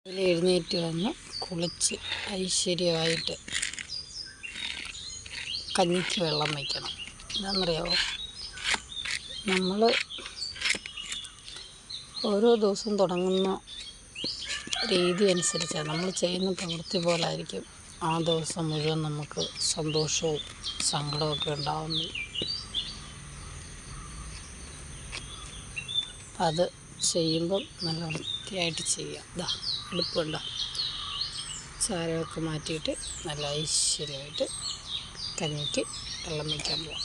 എഴുന്നേറ്റ് വന്ന് കുളിച്ച് ഐശ്വര്യമായിട്ട് കഞ്ഞിക്ക് വെള്ളം വയ്ക്കണം. എന്താണെന്നറിയാമോ, നമ്മൾ ഓരോ ദിവസവും തുടങ്ങുന്ന രീതി അനുസരിച്ചാണ് നമ്മൾ ചെയ്യുന്ന പ്രവൃത്തി പോലായിരിക്കും ആ ദിവസം മുഴുവൻ നമുക്ക് സന്തോഷവും സങ്കടമൊക്കെ ഉണ്ടാകുന്നത്. അത് ചെയ്യുമ്പം നല്ല വൃത്തിയായിട്ട് ചെയ്യാം. ഇതാ അടുപ്പുണ്ടോ, ചാരമൊക്കെ മാറ്റിയിട്ട് നല്ല ഐശ്വര്യമായിട്ട് കഞ്ഞിക്ക് വെള്ളം വയ്ക്കാൻ പോവാം.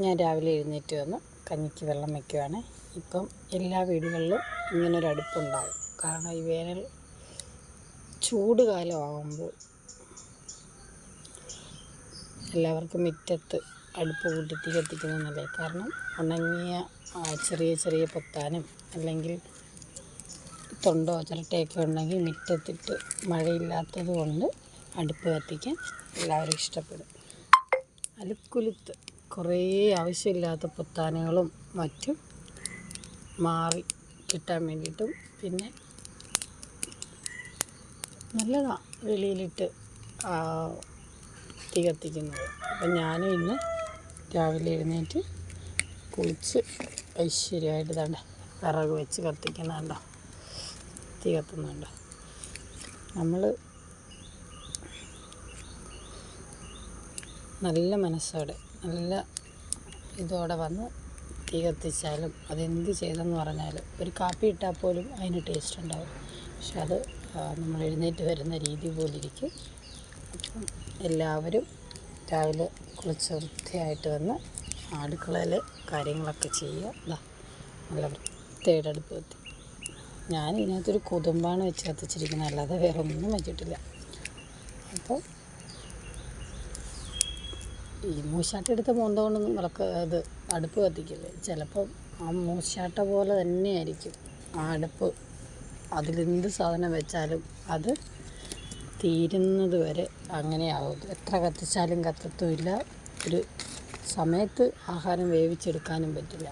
ഞാൻ രാവിലെ എഴുന്നേറ്റ് വന്ന് കഞ്ഞിക്ക് വെള്ളം വയ്ക്കുവാണ്. ഇപ്പം എല്ലാ വീടുകളിലും ഇങ്ങനൊരു അടുപ്പുണ്ടാകും. കാരണം ഈ വേനൽ ചൂട് കാലമാകുമ്പോൾ എല്ലാവർക്കും മുറ്റത്ത് അടുപ്പ് കൂട്ടി തീ കത്തിക്കുന്നതല്ലേ. കാരണം ഉണങ്ങിയ ചെറിയ ചെറിയ പൊത്താനും അല്ലെങ്കിൽ തൊണ്ടോ ചിരട്ടയൊക്കെ ഉണ്ടെങ്കിൽ മുറ്റത്തിട്ട് മഴയില്ലാത്തത് കൊണ്ട് അടുപ്പ് കത്തിക്കാൻ എല്ലാവരും ഇഷ്ടപ്പെടും. അലുക്കുലുത്ത് കുറേ ആവശ്യമില്ലാത്ത പൊത്താനുകളും മറ്റും മാറി കിട്ടാൻ വേണ്ടിയിട്ടും പിന്നെ നല്ലതാണ് വെളിയിലിട്ട് തീ കത്തിക്കുന്നത്. അപ്പം ഞാനും ഇന്ന് രാവിലെ എഴുന്നേറ്റ് കുളിച്ച് ഐശ്വര്യമായിട്ട് തന്നെ വിറക് വെച്ച് കത്തിക്കുന്നുണ്ടോ, തീ കത്തുന്നുണ്ടോ. നമ്മൾ നല്ല മനസ്സോടെ നല്ല ഇതോടെ വന്ന് തീ കത്തിച്ചാലും അതെന്ത് ചെയ്തെന്ന് പറഞ്ഞാലും ഒരു കാപ്പി ഇട്ടാൽ പോലും അതിന് ടേസ്റ്റ് ഉണ്ടാവും. പക്ഷെ അത് നമ്മൾ എഴുന്നേറ്റ് വരുന്ന രീതി പോലിരിക്കും. അപ്പം എല്ലാവരും രാവിലെ കുളിച്ച് വൃത്തിയായിട്ട് വന്ന് അടുക്കളയിൽ കാര്യങ്ങളൊക്കെ ചെയ്യുക. നല്ല വൃത്തിയായിട്ട് അടുപ്പ് കത്തി. ഞാൻ ഇതിനകത്തൊരു കൊതുമ്പാണ് വെച്ച് കത്തിച്ചിരിക്കുന്നത്, അല്ലാതെ വേറെ ഒന്നും വെച്ചിട്ടില്ല. അപ്പോൾ ഈ മൂശാട്ടെടുത്ത മോന്ത കൊണ്ടൊന്നും ഇത് അടുപ്പ് കത്തിക്കില്ലേ. ചിലപ്പം ആ മൂശാട്ട പോലെ തന്നെയായിരിക്കും ആ അടുപ്പ്. അതിലെന്ത് സാധനം വെച്ചാലും അത് തീരുന്നത് വരെ അങ്ങനെയാവും. എത്ര കത്തിച്ചാലും കത്തത്തുമില്ല. ഒരു സമയത്ത് ആഹാരം വേവിച്ചെടുക്കാനും പറ്റില്ല.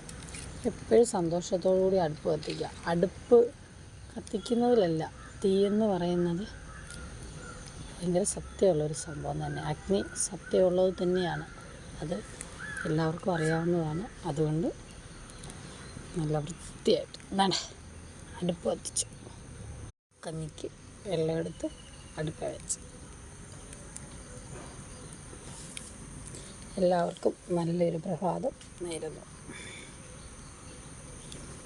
എപ്പോഴും സന്തോഷത്തോടുകൂടി അടുപ്പ് കത്തിക്കുക. അടുപ്പ് കത്തിക്കുന്നതിലല്ല, തീയെന്ന് പറയുന്നത് ഭയങ്കര സത്യമുള്ളൊരു സംഭവം തന്നെ. അഗ്നി സത്യമുള്ളത് തന്നെയാണ്. അത് എല്ലാവർക്കും അറിയാവുന്നതാണ്. അതുകൊണ്ട് നല്ല വൃത്തിയായിട്ട് എന്താണ് അടുപ്പ് കത്തിച്ചു കഞ്ഞിക്ക് വെള്ളം എടുത്ത് അടുപ്പ് വെച്ച്. എല്ലാവർക്കും നല്ലൊരു പ്രഭാതം നേരുന്നു.